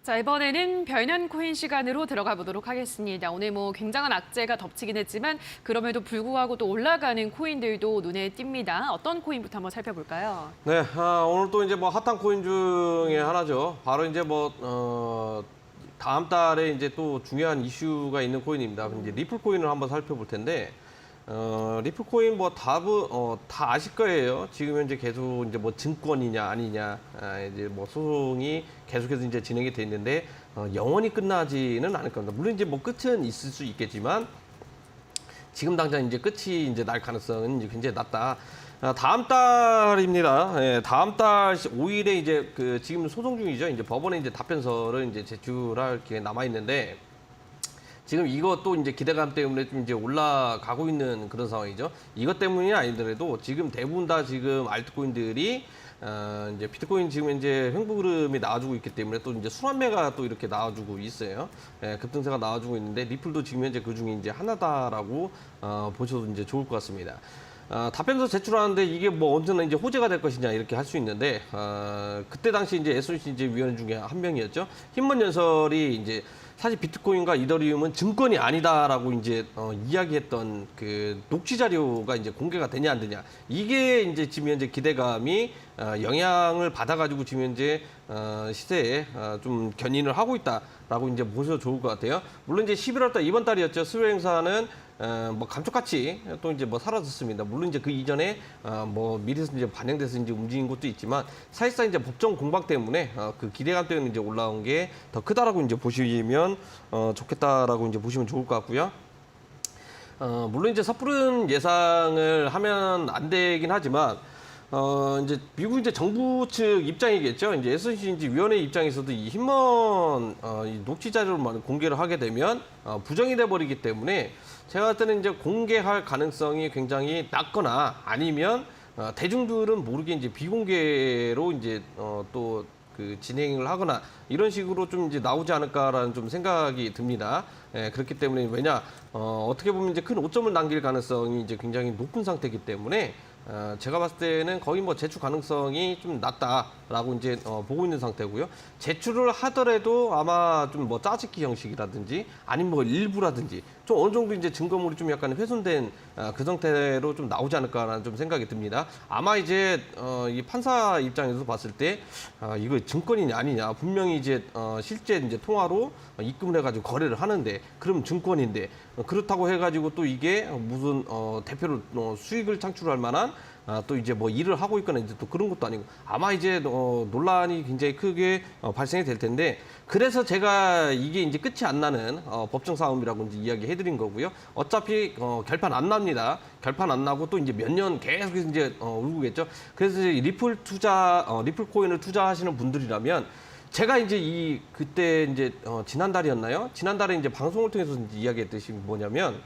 자, 이번에는 별난 코인 시간으로 들어가 보도록 하겠습니다. 오늘 굉장한 악재가 덮치긴 했지만 그럼에도 불구하고 또 올라가는 코인들도 눈에 띕니다. 어떤 코인부터 한번 살펴볼까요? 네, 오늘 또 이제 핫한 코인 중에 하나죠. 바로 이제 다음 달에 이제 또 중요한 이슈가 있는 코인입니다. 이제 리플 코인을 한번 살펴볼 텐데, 리플 코인 다 아실 거예요. 지금 현재 계속 이제 증권이냐 아니냐, 이제 소송이 계속해서 이제 진행이 돼 있는데, 영원히 끝나지는 않을 겁니다. 물론 이제 끝은 있을 수 있겠지만, 지금 당장 이제 끝이 이제 날 가능성은 이제 굉장히 낮다. 다음 달입니다. 예, 다음 달 5일에 이제 지금 소송 중이죠. 이제 법원에 이제 답변서를 이제 제출할 기회 남아 있는데, 지금 이것도 이제 기대감 때문에 좀 이제 올라가고 있는 그런 상황이죠. 이것 때문이 아니더라도 지금 대부분 다 지금 알트코인들이 이제 비트코인 지금 이제 횡보 흐름이 나와주고 있기 때문에 또 이제 순환매가 또 이렇게 나와주고 있어요. 예, 급등세가 나와주고 있는데 리플도 지금 현재 그 중에 이제 하나다라고 보셔도 이제 좋을 것 같습니다. 답변서 제출하는데 이게 언제나 이제 호재가 될 것이냐 이렇게 할 수 있는데, 그때 당시 이제 SOC 이제 위원 중에 한 명이었죠. 힘먼 연설이 이제 사실 비트코인과 이더리움은 증권이 아니다라고 이제 이야기했던 그 녹취 자료가 이제 공개가 되냐 안 되냐, 이게 이제 지금 현재 기대감이 영향을 받아가지고 지금 현재 시세에 좀 견인을 하고 있다라고 이제 보셔도 좋을 것 같아요. 물론 이제 11월달 이번 달이었죠. 수요 행사는 감쪽같이 또 이제 사라졌습니다. 물론 이제 그 이전에 미리서 이제 반영돼서 이제 움직인 것도 있지만, 사실상 이제 법정 공방 때문에 그 기대감 때문에 이제 올라온 게 더 크다라고 이제 보시면 좋겠다라고 이제 보시면 좋을 것 같고요. 물론 이제 섣부른 예상을 하면 안 되긴 하지만, 이제 미국 이제 정부 측 입장이겠죠. 이제 SOC 이제 위원회 입장에서도 이 힘먼 이 녹취 자료를 공개를 하게 되면 부정이 돼 버리기 때문에, 제가 볼 때는 이제 공개할 가능성이 굉장히 낮거나, 아니면 대중들은 모르게 이제 비공개로 이제 또 진행을 하거나 이런 식으로 좀 이제 나오지 않을까라는 좀 생각이 듭니다. 예, 그렇기 때문에 어떻게 보면 이제 큰 오점을 남길 가능성이 이제 굉장히 높은 상태이기 때문에, 제가 봤을 때는 거의 제출 가능성이 좀 낮다라고 이제 보고 있는 상태고요. 제출을 하더라도 아마 좀 짜집기 형식이라든지 아니면 일부라든지 좀 어느 정도 이제 증거물이 좀 약간 훼손된 그 상태로 좀 나오지 않을까라는 좀 생각이 듭니다. 아마 이제 이 판사 입장에서 봤을 때 이거 증권이냐 아니냐, 분명히 이제 실제 이제 통화로 입금을 해가지고 거래를 하는데, 그럼 증권인데, 그렇다고 해가지고 또 이게 무슨 대표로 수익을 창출할 만한 또 이제 일을 하고 있거나 이제 또 그런 것도 아니고, 아마 이제 논란이 굉장히 크게 발생이 될 텐데, 그래서 제가 이게 이제 끝이 안 나는 법정 싸움이라고 이제 이야기해드린 거고요. 어차피 결판 안 납니다. 결판 안 나고 또 이제 몇 년 계속 이제 울고겠죠. 그래서 이제 리플 코인을 투자하시는 분들이라면, 제가 이제 그때 이제 지난달이었나요? 지난달에 이제 방송을 통해서 이제 이야기했듯이 뭐냐면,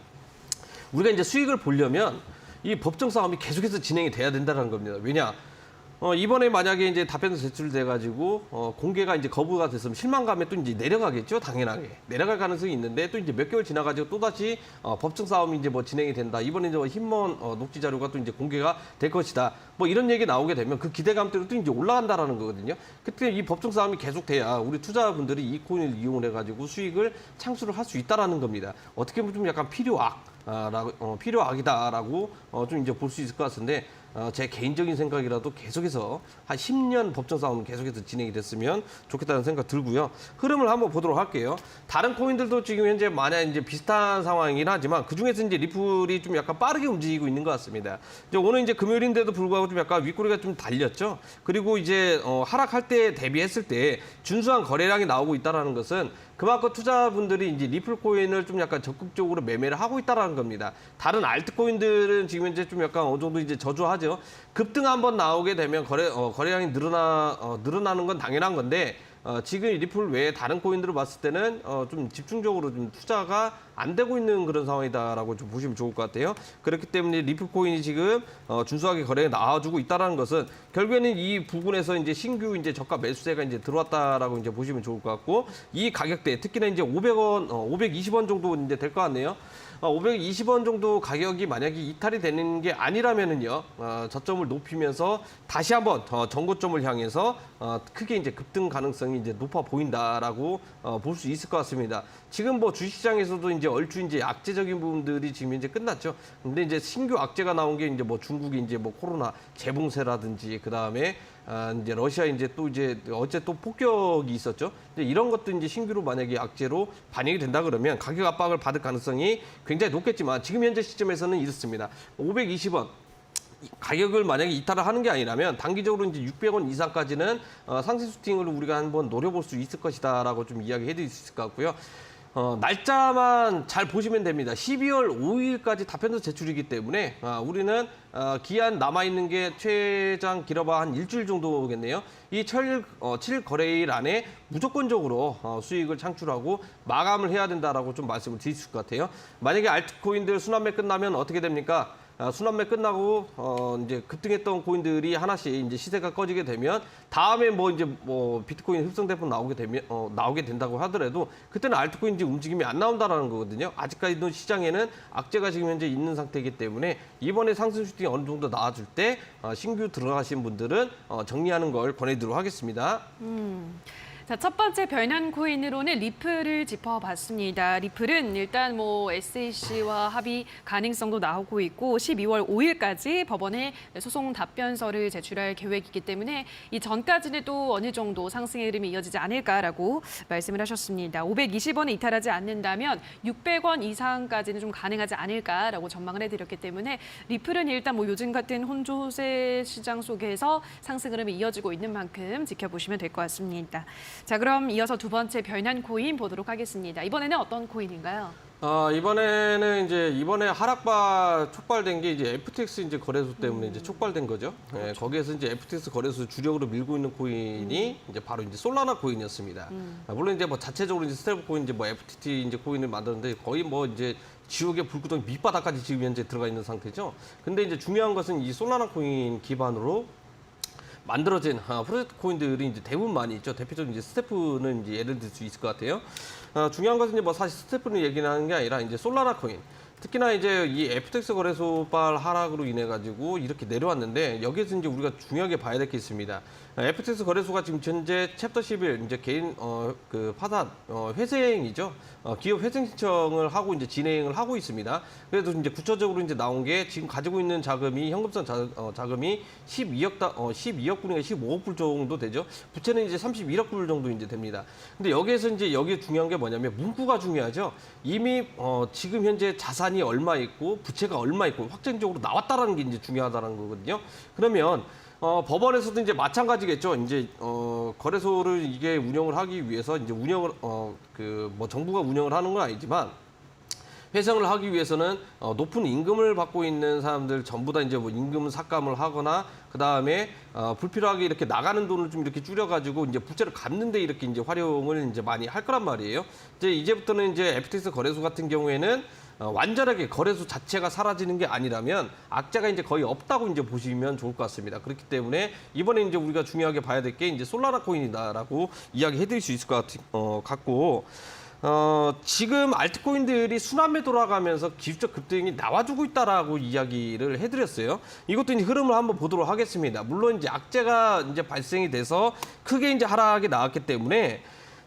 우리가 이제 수익을 보려면 이 법정 싸움이 계속해서 진행이 돼야 된다는 겁니다. 왜냐? 이번에 만약에 이제 답변서 제출돼가지고 공개가 이제 거부가 됐으면 실망감에 또 이제 내려가겠죠, 당연하게 내려갈 가능성이 있는데, 또 이제 몇 개월 지나가지고 또 다시 법정 싸움이 이제 진행이 된다. 이번에 이제 힘먼 녹취 자료가 또 이제 공개가 될 것이다. 이런 얘기 나오게 되면 그 기대감대로 또 이제 올라간다라는 거거든요. 그때 이 법정 싸움이 계속돼야 우리 투자분들이 이 코인을 이용을 해가지고 수익을 창출을 할 수 있다라는 겁니다. 어떻게 보면 좀 약간 필요악이다라고 좀 이제 볼 수 있을 것 같은데, 제 개인적인 생각이라도 계속해서 한 10년 법정 싸움은 계속해서 진행이 됐으면 좋겠다는 생각 들고요. 흐름을 한번 보도록 할게요. 다른 코인들도 지금 현재 만약 이제 비슷한 상황이긴 하지만, 그 중에서 이제 리플이 좀 약간 빠르게 움직이고 있는 것 같습니다. 이제 오늘 이제 금요일인데도 불구하고 좀 약간 윗꼬리가 좀 달렸죠. 그리고 이제 하락할 때 대비했을 때 준수한 거래량이 나오고 있다는 것은, 그만큼 투자분들이 이제 리플 코인을 좀 약간 적극적으로 매매를 하고 있다는 겁니다. 다른 알트코인들은 지금 현재 좀 약간 어느 정도 이제 저조하죠. 급등 한번 나오게 되면 거래량이 늘어나는 건 당연한 건데, 지금 리플 외에 다른 코인들을 봤을 때는 좀 집중적으로 좀 투자가 안 되고 있는 그런 상황이다라고 좀 보시면 좋을 것 같아요. 그렇기 때문에 리플 코인이 지금 준수하게 거래에 나와주고 있다라는 것은 결국에는 이 부분에서 이제 신규 이제 저가 매수세가 이제 들어왔다라고 이제 보시면 좋을 것 같고, 이 가격대 특히나 이제 500원, 520원 정도 이제 될 것 같네요. 520원 정도 가격이 만약에 이탈이 되는 게 아니라면은요, 저점을 높이면서 다시 한번 전고점을 향해서 크게 이제 급등 가능성이 이제 높아 보인다라고 볼 수 있을 것 같습니다. 지금 뭐 주식시장에서도 이제 얼추 이제 악재적인 부분들이 지금 이제 끝났죠. 근데 이제 신규 악재가 나온 게 이제 뭐 중국이 이제 뭐 코로나 재봉쇄라든지, 그 다음에 이제 러시아 이제 또 이제 어제 또 폭격이 있었죠. 이제 이런 것도 이제 신규로 만약에 악재로 반영이 된다 그러면 가격 압박을 받을 가능성이 굉장히 높겠지만, 지금 현재 시점에서는 이렇습니다. 520원. 가격을 만약에 이탈을 하는 게 아니라면 단기적으로 이제 600원 이상까지는 상승 슈팅을 우리가 한번 노려볼 수 있을 것이다라고 좀 이야기해 드릴 수 있을 것 같고요. 날짜만 잘 보시면 됩니다. 12월 5일까지 답변서 제출이기 때문에 우리는 기한 남아있는 게 최장 길어봐 한 일주일 정도겠네요. 이 7일 거래일 안에 무조건적으로 수익을 창출하고 마감을 해야 된다라고 좀 말씀을 드릴 수 있을 것 같아요. 만약에 알트코인들 순환매 끝나면 어떻게 됩니까? 순환매 끝나고 이제 급등했던 코인들이 하나씩 이제 시세가 꺼지게 되면 다음에 뭐 이제 뭐 비트코인 흡성 대폭 나오게 된다고 하더라도 그때는 알트코인 이제 움직임이 안 나온다라는 거거든요. 아직까지도 시장에는 악재가 지금 현재 있는 상태이기 때문에 이번에 상승 슈팅이 어느 정도 나와줄 때 신규 들어가신 분들은 정리하는 걸 권해드리도록 하겠습니다. 자, 첫 번째 별난 코인으로는 리플을 짚어봤습니다. 리플은 일단 뭐 SEC와 합의 가능성도 나오고 있고 12월 5일까지 법원에 소송 답변서를 제출할 계획이기 때문에 이 전까지는 또 어느 정도 상승의 흐름이 이어지지 않을까라고 말씀을 하셨습니다. 520원에 이탈하지 않는다면 600원 이상까지는 좀 가능하지 않을까라고 전망을 해드렸기 때문에 리플은 일단 뭐 요즘 같은 혼조세 시장 속에서 상승 흐름이 이어지고 있는 만큼 지켜보시면 될 것 같습니다. 자, 그럼 이어서 두 번째 별난 코인 보도록 하겠습니다. 이번에는 어떤 코인인가요? 이번에는 이번에 하락바 촉발된 게 이제 FTX 이제 거래소 때문에 이제 촉발된 거죠. 그렇죠. 예, 거기에서 이제 FTX 거래소 주력으로 밀고 있는 코인이 이제 바로 이제 솔라나 코인이었습니다. 물론 이제 뭐 자체적으로 이제 스테이블 코인 이제 뭐 FTT 이제 코인을 만드는데 거의 뭐 이제 지옥의 불구덩이 밑바닥까지 지금 현재 들어가 있는 상태죠. 근데 이제 중요한 것은 이 솔라나 코인 기반으로 만들어진 프로젝트 코인들이 이제 대부분 많이 있죠. 대표적으로 이제 스태프는 이제 예를 들 수 있을 것 같아요. 중요한 것은 이제 뭐 사실 스태프는 얘기를 하는 게 아니라 이제 솔라나 코인. 특히나 이제 이 FTX 거래소발 하락으로 인해 가지고 이렇게 내려왔는데, 여기에서 이제 우리가 중요하게 봐야 될 게 있습니다. FTX 거래소가 지금 현재 챕터 11 이제 개인 그 파산 회생이죠. 기업 회생 신청을 하고 이제 진행을 하고 있습니다. 그래도 이제 구체적으로 이제 나온 게 지금 가지고 있는 자금이 현금성 자금이 12억 불인가 15억 불 정도 되죠. 부채는 이제 31억 불 정도 이제 됩니다. 근데 여기에서 이제 여기 중요한 게 뭐냐면 문구가 중요하죠. 이미 지금 현재 자산이 얼마 있고 부채가 얼마 있고 확정적으로 나왔다라는 게 이제 중요하다는 거거든요. 그러면 법원에서도 이제 마찬가지겠죠. 이제 거래소를 이게 운영을 하기 위해서 이제 운영을 뭐 정부가 운영을 하는 건 아니지만 회생을 하기 위해서는 높은 임금을 받고 있는 사람들 전부 다 이제 뭐 임금 삭감을 하거나 그 다음에 불필요하게 이렇게 나가는 돈을 좀 이렇게 줄여가지고 이제 부채를 갚는데 이렇게 이제 활용을 이제 많이 할 거란 말이에요. 이제부터는 이제 FTX 거래소 같은 경우에는 완전하게 거래소 자체가 사라지는 게 아니라면 악재가 이제 거의 없다고 이제 보시면 좋을 것 같습니다. 그렇기 때문에 이번에 이제 우리가 중요하게 봐야 될 게 이제 솔라나 코인이다라고 이야기해드릴 수 있을 것 같고. 지금 알트코인들이 순환매 돌아가면서 기술적 급등이 나와주고 있다라고 이야기를 해드렸어요. 이것도 이제 흐름을 한번 보도록 하겠습니다. 물론 이제 악재가 이제 발생이 돼서 크게 이제 하락이 나왔기 때문에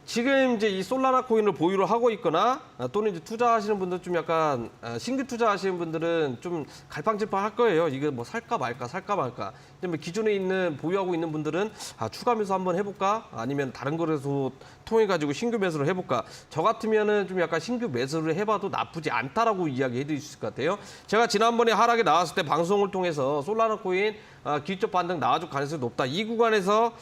지금 이제 이 솔라나 코인을 보유를 하고 있거나 또는 이제 투자하시는 분들 좀 약간 신규 투자하시는 분들은 좀 갈팡질팡할 거예요. 이거 뭐 살까 말까. 근데 뭐 기존에 있는 보유하고 있는 분들은 추가 매수 한번 해볼까? 아니면 다른 거래소 통해 가지고 신규 매수를 해볼까? 저 같으면은 좀 약간 신규 매수를 해봐도 나쁘지 않다라고 이야기해드릴 수 있을 것 같아요. 제가 지난번에 하락에 나왔을 때 방송을 통해서 솔라나 코인 기술적 반등 나와줄 가능성이 높다. 이 구간에서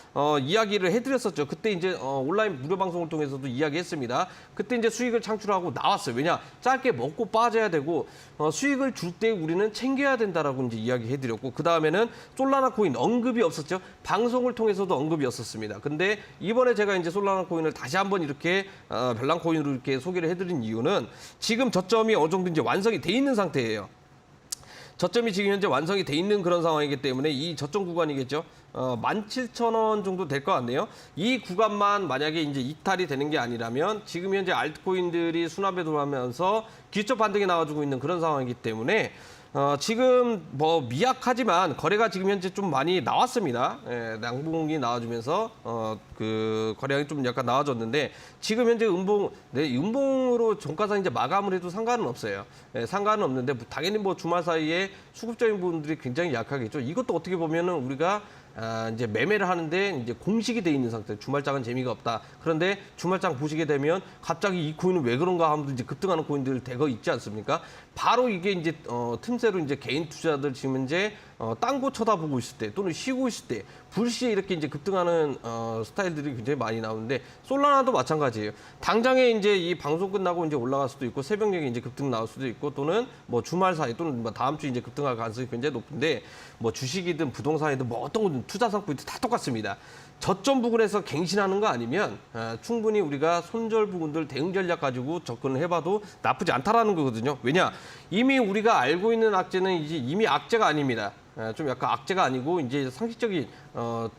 이야기를 해드렸었죠. 그때 이제 온라인 무료 방송을 통해서도 이야기했습니다. 그때 이제 수익을 창출하고 나왔어요. 왜냐? 짧게 먹고 빠져야 되고 수익을 줄 때 우리는 챙겨야 된다라고 이제 이야기해드렸고, 그 다음에는 솔라나 솔라나 코인 언급이 없었죠. 방송을 통해서도 언급이 없었습니다. 근데 이번에 제가 이제 솔라나 코인을 다시 한번 이렇게 별난 코인으로 이렇게 소개를 해드린 이유는 지금 저점이 어느 정도 이제 완성이 돼 있는 상태예요. 저점이 지금 현재 완성이 돼 있는 그런 상황이기 때문에 이 저점 구간이겠죠. 17,000원 정도 될 것 같네요. 이 구간만 만약에 이제 이탈이 되는 게 아니라면 지금 현재 알트코인들이 순환 배동하면서 기술적 반등이 나와주고 있는 그런 상황이기 때문에 지금 뭐 미약하지만 거래가 지금 현재 좀 많이 나왔습니다. 예, 양봉이 나와주면서 그 거래량이 좀 약간 나와졌는데 지금 현재 음봉으로 종가상 이제 마감을 해도 상관은 없어요. 예, 상관은 없는데 당연히 뭐 주말 사이에 수급적인 부분들이 굉장히 약하겠죠. 이것도 어떻게 보면은 우리가 이제 매매를 하는데 이제 공식이 돼 있는 상태. 주말장은 재미가 없다. 그런데 주말장 보시게 되면 갑자기 이 코인은 왜 그런가 하면서 이제 급등하는 코인들 대거 있지 않습니까? 바로 이게 이제 틈새로 이제 개인 투자들 지금 이제 딴 곳 쳐다보고 있을 때 또는 쉬고 있을 때 불시에 이렇게 이제 급등하는 스타일들이 굉장히 많이 나오는데 솔라나도 마찬가지예요. 당장에 이제 이 방송 끝나고 이제 올라갈 수도 있고 새벽녘에 이제 급등 나올 수도 있고 또는 뭐 주말 사이 또는 뭐 다음 주 이제 급등할 가능성이 굉장히 높은데 뭐 주식이든 부동산이든 뭐 어떤 거든 투자 상품이든 다 똑같습니다. 저점 부근에서 갱신하는 거 아니면 충분히 우리가 손절 부분들 대응 전략 가지고 접근을 해봐도 나쁘지 않다라는 거거든요. 왜냐 이미 우리가 알고 있는 악재는 이제 이미 악재가 아닙니다. 좀 약간 악재가 아니고 이제 상식적인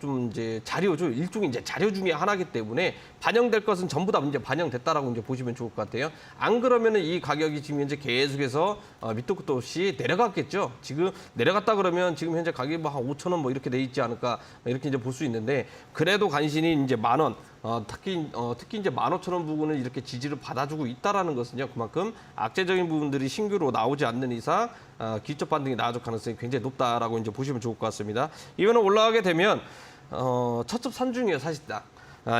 좀 이제 자료죠. 일종의 이제 자료 중에 하나이기 때문에 반영될 것은 전부 다 이제 반영됐다라고 이제 보시면 좋을 것 같아요. 안 그러면은 이 가격이 지금 현재 계속해서 밑도 끝도 없이 내려갔겠죠. 지금 내려갔다 그러면 지금 현재 가격이 뭐 한 5,000원 뭐 이렇게 돼 있지 않을까 이렇게 이제 볼 수 있는데 그래도 간신히 이제 10,000원 특히 이제 15,000원 부분을 이렇게 지지를 받아주고 있다라는 것은요. 그만큼 악재적인 부분들이 신규로 나오지 않는 이상 기술적 반등이 나아질 가능성이 굉장히 높다라고 이제 보시면 좋을 것 같습니다. 이번에 올라가게 되면 첫첩 산중이에요, 사실상.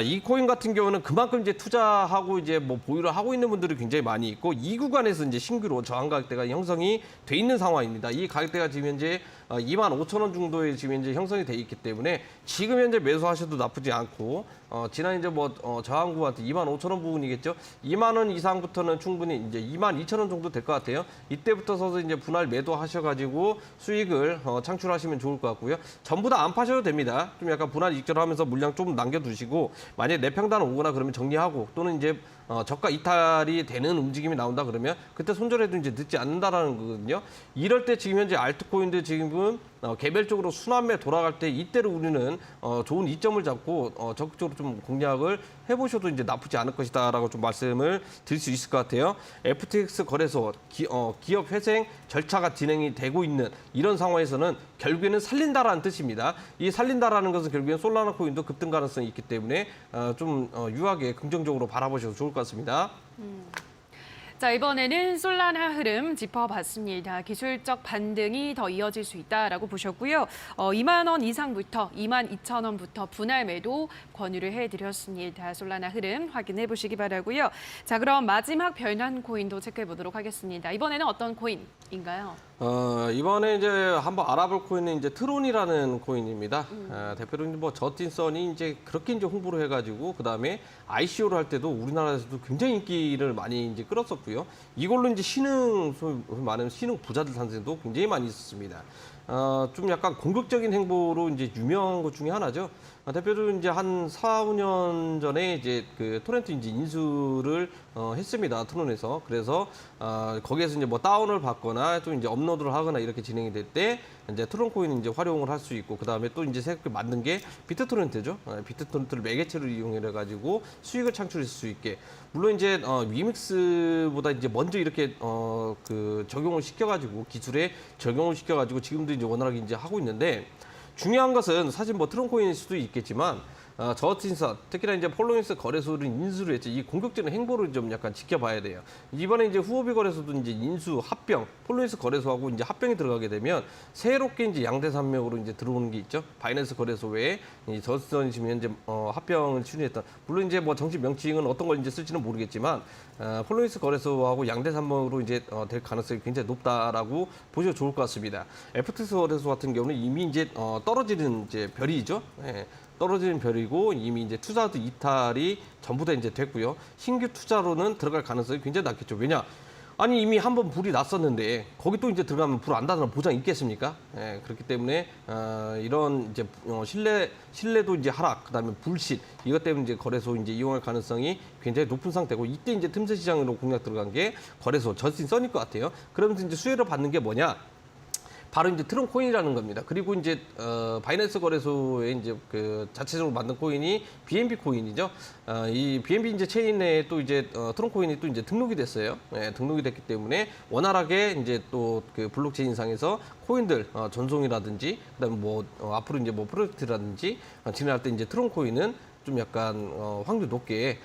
이 코인 같은 경우는 그만큼 이제 투자하고 이제 뭐 보유를 하고 있는 분들이 굉장히 많이 있고 이 구간에서 이제 신규로 저항 가격대가 형성이 돼 있는 상황입니다. 이 가격대가 지금 현재 25,000원 정도에 지금 현재 형성이 돼 있기 때문에 지금 현재 매수하셔도 나쁘지 않고 지난 이제 뭐 저항 구간한테 25,000원 부분이겠죠. 2만 원 이상부터는 충분히 이제 22,000원 정도 될 것 같아요. 이때부터 서서 이제 분할 매도하셔가지고 수익을 창출하시면 좋을 것 같고요. 전부 다 안 파셔도 됩니다. 좀 약간 분할 익절하면서 물량 좀 남겨두시고 만약에 내평단 오거나 그러면 정리하고 또는 이제 저가 이탈이 되는 움직임이 나온다 그러면 그때 손절해도 이제 늦지 않는다라는 거거든요. 이럴 때 지금 현재 알트코인들 지금 개별적으로 순환매 돌아갈 때 이때로 우리는 좋은 이점을 잡고 적극적으로 좀 공략을 해보셔도 이제 나쁘지 않을 것이다라고 좀 말씀을 드릴 수 있을 것 같아요. FTX 거래소 기업 회생 절차가 진행이 되고 있는 이런 상황에서는 결국에는 살린다라는 뜻입니다. 이 살린다라는 것은 결국에는 솔라나 코인도 급등 가능성이 있기 때문에 좀 유하게 긍정적으로 바라보셔도 좋을 것 같습니다. 자, 이번에는 솔라나 흐름 짚어봤습니다. 기술적 반등이 더 이어질 수 있다라고 보셨고요. 2만 원 이상부터 22,000원부터 분할 매도 권유를 해드렸습니다. 솔라나 흐름 확인해 보시기 바라고요. 자, 그럼 마지막 별난 코인도 체크해 보도록 하겠습니다. 이번에는 어떤 코인인가요? 이번에 이제 한번 알아볼 코인은 이제 트론이라는 코인입니다. 대표로 뭐 저틴선이 이제 그렇게 이제 홍보를 해가지고 그 다음에 ICO를 할 때도 우리나라에서도 굉장히 인기를 많이 이제 끌었었고요. 이걸로 이제 많은 신흥 부자들 탄생도 굉장히 많이 있었습니다. 좀 약간 공격적인 행보로 이제 유명한 것 중에 하나죠. 대표적으로 이제 한 4, 5년 전에 이제 그 토렌트 이제 인수를 했습니다. 트론에서. 그래서 거기에서 이제 뭐 다운을 받거나 또 이제 업로드를 하거나 이렇게 진행이 될 때 이제 트론 코인을 이제 활용을 할 수 있고 그다음에 또 이제 새롭게 만든 게 비트토렌트죠. 비트토렌트를 매개체로 이용해 가지고 수익을 창출할 수 있게 물론 이제 위믹스보다 이제 먼저 이렇게 그 적용을 시켜 가지고 기술에 적용을 시켜 가지고 지금도 이제 원활하게 이제 하고 있는데 중요한 것은 사실 뭐 트론 코인일 수도 있겠지만 저틴선 특히나 이제 폴로닉스 거래소를 인수를 했죠. 이 공격적인 행보를 좀 약간 지켜봐야 돼요. 이번에 이제 후오비 거래소도 이제 인수 합병, 폴로닉스 거래소하고 이제 합병이 들어가게 되면 새롭게 이제 양대 산맥으로 이제 들어오는 게 있죠. 바이낸스 거래소 외에 저틴선이 지금 현재 합병을 추진했던 물론 이제 뭐 정식 명칭은 어떤 걸 이제 쓸지는 모르겠지만 폴로닉스 거래소하고 양대 산맥으로 이제 될 가능성이 굉장히 높다라고 보셔도 좋을 것 같습니다. FTX 거래소 같은 경우는 이미 이제 떨어지는 이제 별이죠. 예. 떨어지는 별이고 이미 이제 투자도 이탈이 전부 다 이제 됐고요. 신규 투자로는 들어갈 가능성이 굉장히 낮겠죠. 왜냐? 아니 이미 한번 불이 났었는데 거기 또 이제 들어가면 불 안 나는 보장 있겠습니까? 예, 그렇기 때문에 이런 이제 신뢰도 이제 하락, 그다음에 불신 이것 때문에 이제 거래소 이제 이용할 가능성이 굉장히 높은 상태고 이때 이제 틈새 시장으로 공략 들어간 게 거래소 저스틴 써니일 것 같아요. 그러면서 이제 수혜를 받는 게 뭐냐? 바로 이제 트론 코인이라는 겁니다. 그리고 이제 바이낸스 거래소에 이제 그 자체적으로 만든 코인이 BNB 코인이죠. 이 BNB 이제 체인 내에 또 이제 트론 코인이 또 이제 등록이 됐어요. 예, 등록이 됐기 때문에 원활하게 이제 또 그 블록체인 상에서 코인들 전송이라든지 그다음에 뭐 앞으로 이제 뭐 프로젝트라든지 진행할 때 이제 트론 코인은 좀 약간 확률 높게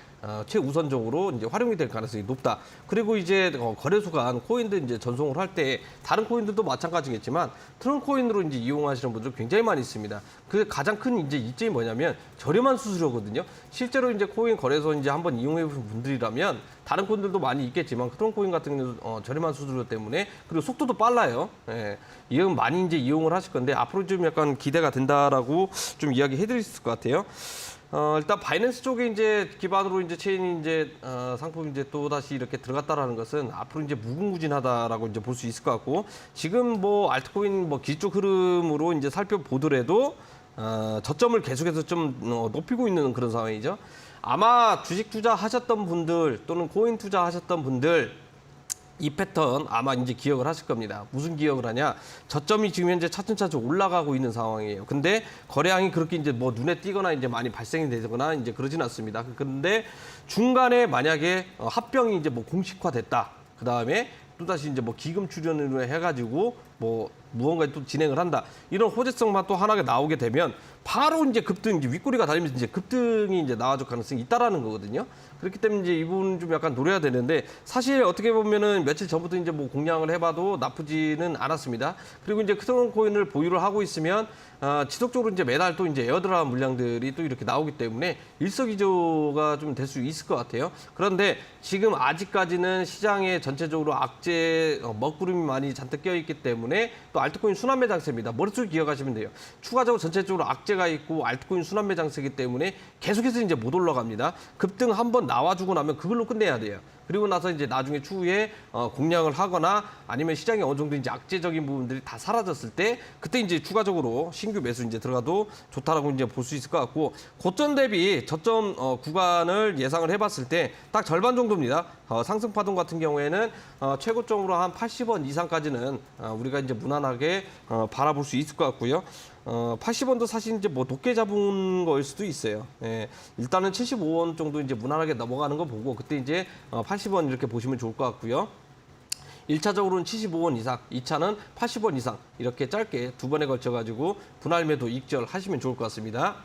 최우선적으로 이제 활용이 될 가능성이 높다. 그리고 이제 거래소가 한 코인들 이제 전송을 할 때 다른 코인들도 마찬가지겠지만 트론 코인으로 이제 이용하시는 분들 굉장히 많이 있습니다. 그 가장 큰 이제 이점이 뭐냐면 저렴한 수수료거든요. 실제로 이제 코인 거래소 이제 한번 이용해 보신 분들이라면 다른 코인들도 많이 있겠지만 트론 코인 같은 경우는 저렴한 수수료 때문에 그리고 속도도 빨라요. 예. 이건 많이 이제 이용을 하실 건데 앞으로 좀 약간 기대가 된다라고 좀 이야기해 드릴 수 있을 것 같아요. 일단 바이낸스 쪽에 이제 기반으로 이제 체인이 이제 상품이 이제 또 다시 이렇게 들어갔다라는 것은 앞으로 이제 무궁무진하다라고 이제 볼 수 있을 것 같고 지금 뭐 알트코인 뭐 기술적 흐름으로 이제 살펴보더라도 저점을 계속해서 좀 높이고 있는 그런 상황이죠. 아마 주식 투자하셨던 분들 또는 코인 투자하셨던 분들 이 패턴 아마 이제 기억을 하실 겁니다. 무슨 기억을 하냐? 저점이 지금 현재 차츰차츰 올라가고 있는 상황이에요. 근데 거래량이 그렇게 이제 뭐 눈에 띄거나 이제 많이 발생이 되거나 이제 그러진 않습니다. 근데 중간에 만약에 합병이 이제 뭐 공식화됐다. 그 다음에 또다시 이제 뭐 기금 출연을 해가지고 뭐 무언가 또 진행을 한다. 이런 호재성만 또 하나가 나오게 되면 바로 이제 급등, 이제 윗꼬리가 달리면서 이제 급등이 이제 나와줄 가능성이 있다라는 거거든요. 그렇기 때문에 이제 이 부분 좀 약간 노려야 되는데 사실 어떻게 보면은 며칠 전부터 이제 뭐 공략을 해봐도 나쁘지는 않았습니다. 그리고 이제 트론 코인을 보유를 하고 있으면 지속적으로 이제 매달 또 이제 에어드랍 물량들이 또 이렇게 나오기 때문에 일석이조가 좀 될 수 있을 것 같아요. 그런데 지금 아직까지는 시장에 전체적으로 악재 먹구름이 많이 잔뜩 껴 있기 때문에 또 알트코인 순환매 장세입니다. 머릿속에 기억하시면 돼요. 추가적으로 전체적으로 악재가 있고 알트코인 순환매 장세이기 때문에 계속해서 이제 못 올라갑니다. 급등 한번 나와주고 나면 그걸로 끝내야 돼요. 그리고 나서 이제 나중에 추후에 공략을 하거나 아니면 시장에 어느 정도 이제 악재적인 부분들이 다 사라졌을 때 그때 이제 추가적으로 신규 매수 이제 들어가도 좋다라고 이제 볼 수 있을 것 같고 고점 대비 저점 구간을 예상을 해봤을 때 딱 절반 정도입니다. 상승 파동 같은 경우에는 최고점으로 한 80원 이상까지는 우리가 이제 무난하게 바라볼 수 있을 것 같고요. 80원도 사실 이제 뭐 높게 잡은 거일 수도 있어요. 예, 일단은 75원 정도 이제 무난하게 넘어가는 거 보고 그때 이제 80원 이렇게 보시면 좋을 것 같고요. 1차적으로는 75원 이상, 2차는 80원 이상 이렇게 짧게 두 번에 걸쳐 가지고 분할 매도 익절하시면 좋을 것 같습니다.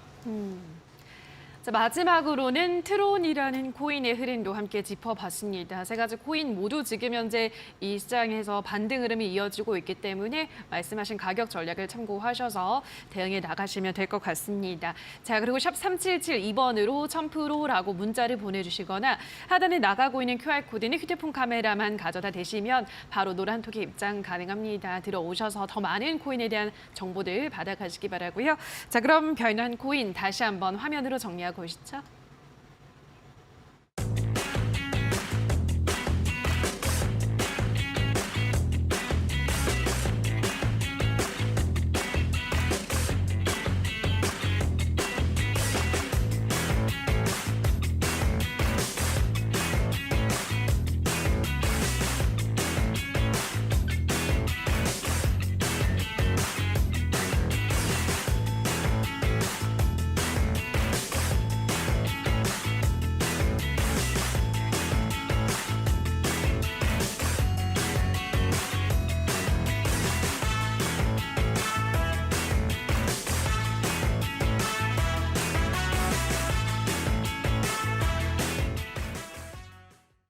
자, 마지막으로는 트론이라는 코인의 흐름도 함께 짚어봤습니다. 세 가지 코인 모두 지금 현재 이 시장에서 반등 흐름이 이어지고 있기 때문에 말씀하신 가격 전략을 참고하셔서 대응해 나가시면 될 것 같습니다. 자, 그리고 샵 3772번으로 1000%라고 문자를 보내주시거나 하단에 나가고 있는 QR코드는 휴대폰 카메라만 가져다 대시면 바로 노란톡에 입장 가능합니다. 들어오셔서 더 많은 코인에 대한 정보들 받아가시기 바라고요. 자, 그럼 별난 코인 다시 한번 화면으로 정리하고 보시죠.